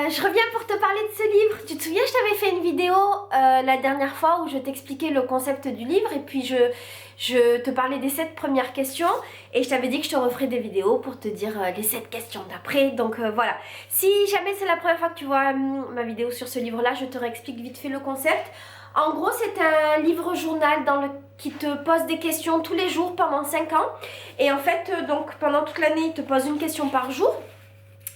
Je reviens pour te parler de ce livre. Tu te souviens, je t'avais fait une vidéo la dernière fois où je t'expliquais le concept du livre et puis je te parlais des 7 premières questions et je t'avais dit que je te referais des vidéos pour te dire les 7 questions d'après. Donc voilà, si jamais c'est la première fois que tu vois ma vidéo sur ce livre-là, je te réexplique vite fait le concept. En gros, c'est un livre journal qui te pose des questions tous les jours pendant 5 ans. Et en fait, donc pendant toute l'année, il te pose une question par jour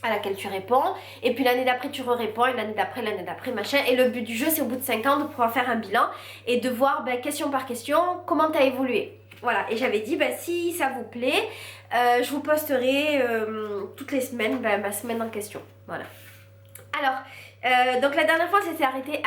à laquelle tu réponds, et puis l'année d'après tu réponds, et l'année d'après, machin, et le but du jeu c'est au bout de 5 ans de pouvoir faire un bilan et de voir question par question comment tu as évolué. Voilà, et j'avais dit si ça vous plaît, je vous posterai toutes les semaines ma semaine en question. Voilà. Alors, donc la dernière fois c'était arrêté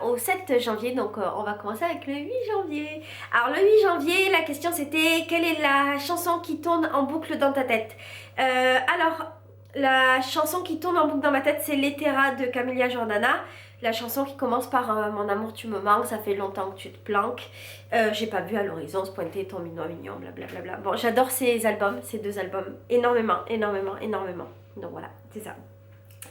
au 7 janvier, donc on va commencer avec le 8 janvier. Alors le 8 janvier, la question c'était quelle est la chanson qui tourne en boucle dans ta tête? Alors, la chanson qui tourne en boucle dans ma tête, c'est l'Hétéra de Camilla Jordana. La chanson qui commence par Mon amour tu me manques, ça fait longtemps que tu te planques. J'ai pas vu à l'horizon se pointer ton mignon, blablabla. Bon, j'adore ces albums, ces 2 albums, énormément. Donc voilà, c'est ça.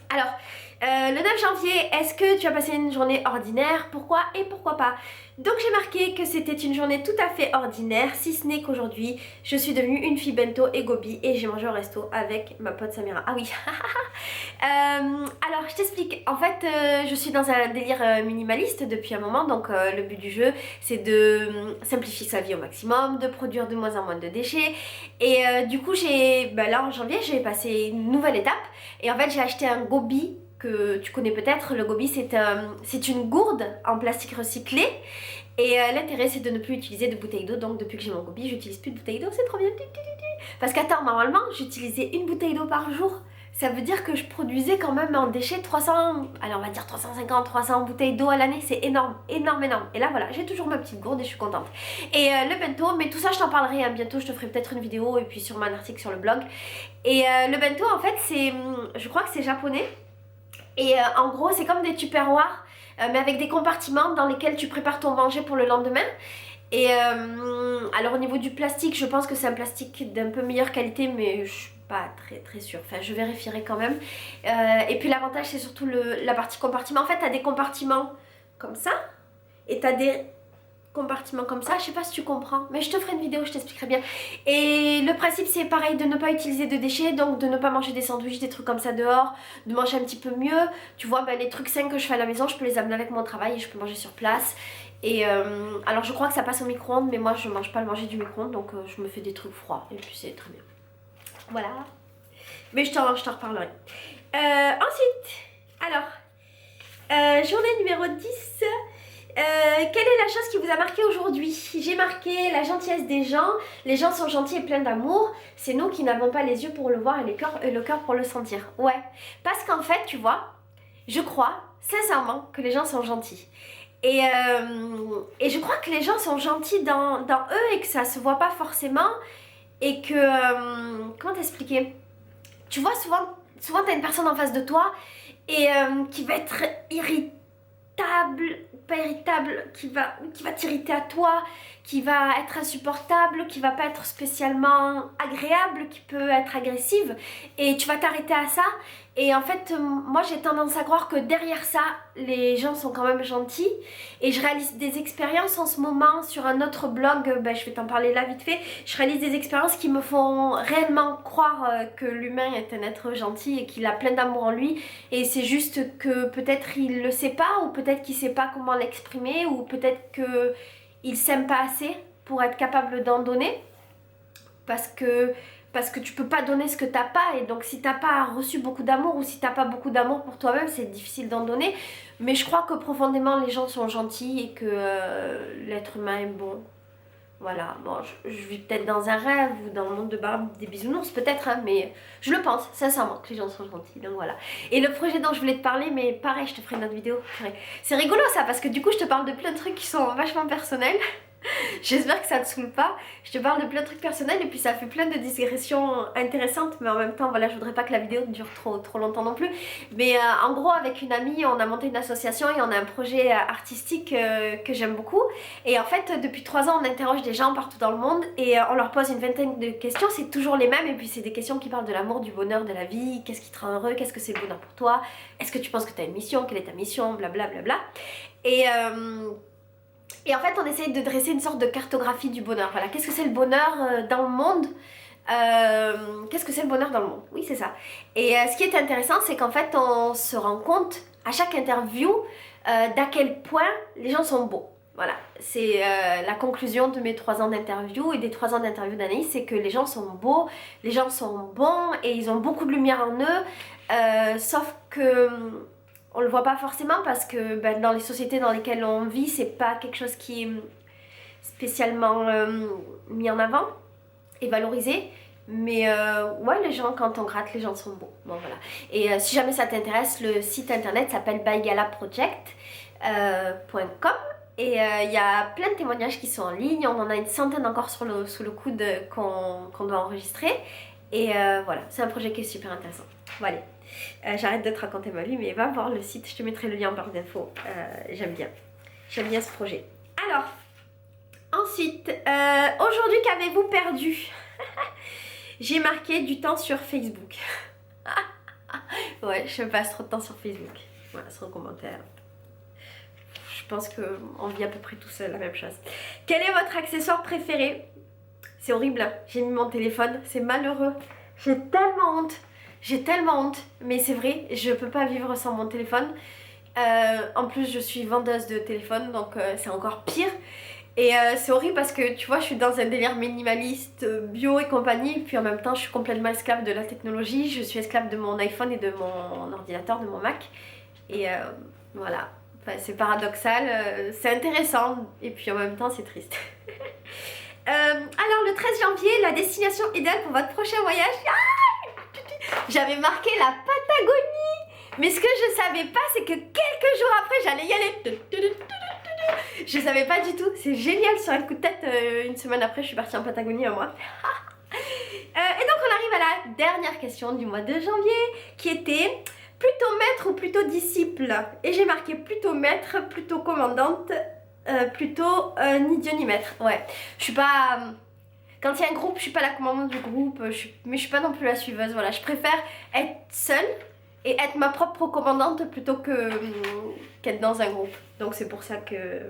Alors, le 9 janvier, est-ce que tu as passé une journée ordinaire? Pourquoi et pourquoi pas? Donc j'ai marqué que c'était une journée tout à fait ordinaire, si ce n'est qu'aujourd'hui, je suis devenue une fille bento et gobi et j'ai mangé au resto avec ma pote Samira. Ah oui. Alors je t'explique, en fait je suis dans un délire minimaliste depuis un moment, donc le but du jeu c'est de simplifier sa vie au maximum, de produire de moins en moins de déchets et du coup là en janvier j'ai passé une nouvelle étape et en fait j'ai acheté un gobi que tu connais peut-être. Le gobi c'est une gourde en plastique recyclé et l'intérêt c'est de ne plus utiliser de bouteille d'eau, donc depuis que j'ai mon gobi j'utilise plus de bouteille d'eau, c'est trop bien. Parce qu'attends, normalement j'utilisais une bouteille d'eau par jour. Ça veut dire que je produisais quand même en déchets 300, allez on va dire 350, 300 bouteilles d'eau à l'année, c'est énorme. Et là voilà, j'ai toujours ma petite gourde et je suis contente. Et le bento, mais tout ça je t'en parlerai hein, bientôt, je te ferai peut-être une vidéo et puis sûrement un article sur le blog. Et le bento en fait je crois que c'est japonais. Et en gros c'est comme des tupperwares, mais avec des compartiments dans lesquels tu prépares ton manger pour le lendemain. Et alors au niveau du plastique, je pense que c'est un plastique d'un peu meilleure qualité, mais je suis pas très sûre, enfin je vérifierai quand même. Et puis l'avantage c'est surtout la partie compartiment. En fait t'as des compartiments comme ça et t'as des compartiments comme ça, je sais pas si tu comprends, mais je te ferai une vidéo, je t'expliquerai bien. Et le principe c'est pareil, de ne pas utiliser de déchets, donc de ne pas manger des sandwichs, des trucs comme ça dehors, de manger un petit peu mieux. Tu vois, les trucs sains que je fais à la maison, je peux les amener avec mon travail et je peux manger sur place. Et alors je crois que ça passe au micro-ondes, mais moi je mange pas le manger du micro-ondes, donc je me fais des trucs froids et puis c'est très bien. Voilà, mais je t'en reparlerai. Ensuite, alors, journée numéro 10. Quelle est la chose qui vous a marqué aujourd'hui? J'ai marqué la gentillesse des gens. Les gens sont gentils et pleins d'amour. C'est nous qui n'avons pas les yeux pour le voir et le cœur pour le sentir. Ouais, parce qu'en fait, tu vois, je crois sincèrement que les gens sont gentils. Et je crois que les gens sont gentils dans eux et que ça se voit pas forcément. Et que... comment t'expliquer? Tu vois, souvent t'as une personne en face de toi et qui va être pas irritable, qui va t'irriter à toi, qui va être insupportable, qui va pas être spécialement agréable, qui peut être agressive, et tu vas t'arrêter à ça. Et en fait moi j'ai tendance à croire que derrière ça les gens sont quand même gentils, et je réalise des expériences en ce moment sur un autre blog, je vais t'en parler là vite fait. Je réalise des expériences qui me font réellement croire que l'humain est un être gentil et qu'il a plein d'amour en lui, et c'est juste que peut-être il le sait pas, ou peut-être qu'il sait pas comment l'exprimer, ou peut-être qu'il s'aime pas assez pour être capable d'en donner, parce que tu peux pas donner ce que t'as pas, et donc si t'as pas reçu beaucoup d'amour, ou si t'as pas beaucoup d'amour pour toi-même, c'est difficile d'en donner. Mais je crois que profondément les gens sont gentils et que l'être humain est bon. Voilà, bon, je vis peut-être dans un rêve ou dans le monde de Barbie des bisounours peut-être, hein, mais je le pense sincèrement que les gens sont gentils, donc voilà. Et le projet dont je voulais te parler, mais pareil, je te ferai une autre vidéo. C'est rigolo ça, parce que du coup je te parle de plein de trucs qui sont vachement personnels. J'espère que ça te saoule pas. Je te parle de plein de trucs personnels et puis ça fait plein de digressions intéressantes, mais en même temps, voilà, je voudrais pas que la vidéo dure trop longtemps non plus. Mais en gros, avec une amie, on a monté une association et on a un projet artistique que j'aime beaucoup. Et en fait, depuis 3 ans, on interroge des gens partout dans le monde et on leur pose une vingtaine de questions. C'est toujours les mêmes et puis c'est des questions qui parlent de l'amour, du bonheur, de la vie. Qu'est-ce qui te rend heureux? Qu'est-ce que c'est le bonheur pour toi? Est-ce que tu penses que tu as une mission? Quelle est ta mission? Blablabla. Et en fait, on essaye de dresser une sorte de cartographie du bonheur. Voilà, qu'est-ce que c'est le bonheur dans le monde? Qu'est-ce que c'est le bonheur dans le monde? Oui, c'est ça. Et ce qui est intéressant, c'est qu'en fait, on se rend compte à chaque interview d'à quel point les gens sont beaux. Voilà, c'est la conclusion de mes 3 ans d'interview et des 3 ans d'interview d'Anaïs, c'est que les gens sont beaux, les gens sont bons et ils ont beaucoup de lumière en eux, sauf que on le voit pas forcément parce que dans les sociétés dans lesquelles on vit, c'est pas quelque chose qui est spécialement mis en avant et valorisé. Mais ouais, les gens, quand on gratte, les gens sont beaux. Bon, voilà. Et si jamais ça t'intéresse, le site internet s'appelle bygalaproject.com. Et il y a plein de témoignages qui sont en ligne. On en a une centaine encore sous le coude qu'on doit enregistrer. Et voilà, c'est un projet qui est super intéressant. Voilà. J'arrête de te raconter ma vie, mais va voir le site, je te mettrai le lien en barre d'infos. J'aime bien ce projet. Alors, ensuite, aujourd'hui, qu'avez-vous perdu? J'ai marqué du temps sur Facebook. Ouais, je passe trop de temps sur Facebook. Voilà, sans commentaire. Je pense qu'on vit à peu près tous la même chose. Quel est votre accessoire préféré? C'est horrible, hein. J'ai mis mon téléphone, c'est malheureux. J'ai tellement honte. J'ai tellement honte, mais c'est vrai, je peux pas vivre sans mon téléphone. En plus, je suis vendeuse de téléphone, donc c'est encore pire. Et c'est horrible parce que tu vois, je suis dans un délire minimaliste, bio et compagnie, puis en même temps, je suis complètement esclave de la technologie. Je suis esclave de mon iPhone et de mon ordinateur, de mon Mac. Et voilà, enfin, c'est paradoxal, c'est intéressant, et puis en même temps, c'est triste. Alors, le 13 janvier, la destination idéale pour votre prochain voyage. J'avais marqué la Patagonie, mais ce que je savais pas, c'est que quelques jours après, j'allais y aller. Je savais pas du tout, c'est génial, sur un coup de tête, une semaine après, je suis partie en Patagonie à moi. Et donc on arrive à la dernière question du mois de janvier, qui était plutôt maître ou plutôt disciple? Et j'ai marqué plutôt maître, plutôt commandante, plutôt ni Dieu ni maître. Ouais, je suis pas... Quand il y a un groupe, je suis pas la commandante du groupe, mais je suis pas non plus la suiveuse. Voilà, je préfère être seule et être ma propre commandante plutôt qu'être dans un groupe. Donc c'est pour ça que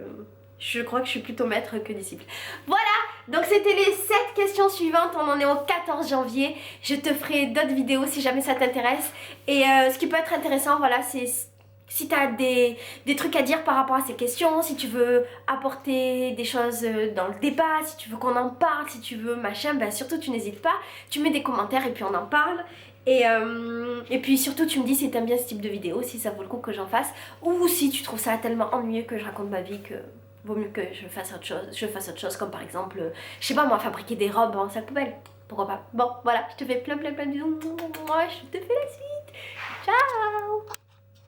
je crois que je suis plutôt maître que disciple. Voilà, donc c'était les 7 questions suivantes. On en est au 14 janvier. Je te ferai d'autres vidéos si jamais ça t'intéresse. Et ce qui peut être intéressant, voilà, c'est... Si tu as des trucs à dire par rapport à ces questions, si tu veux apporter des choses dans le débat, si tu veux qu'on en parle, si tu veux machin, ben surtout tu n'hésites pas, tu mets des commentaires et puis on en parle. Et puis surtout tu me dis si tu aimes bien ce type de vidéo, si ça vaut le coup que j'en fasse, ou si tu trouves ça tellement ennuyeux que je raconte ma vie que vaut mieux que je fasse autre chose, comme par exemple, je sais pas moi, fabriquer des robes en sac poubelle, pourquoi pas. Bon voilà, je te fais plein de bisous, moi je te fais la suite, ciao.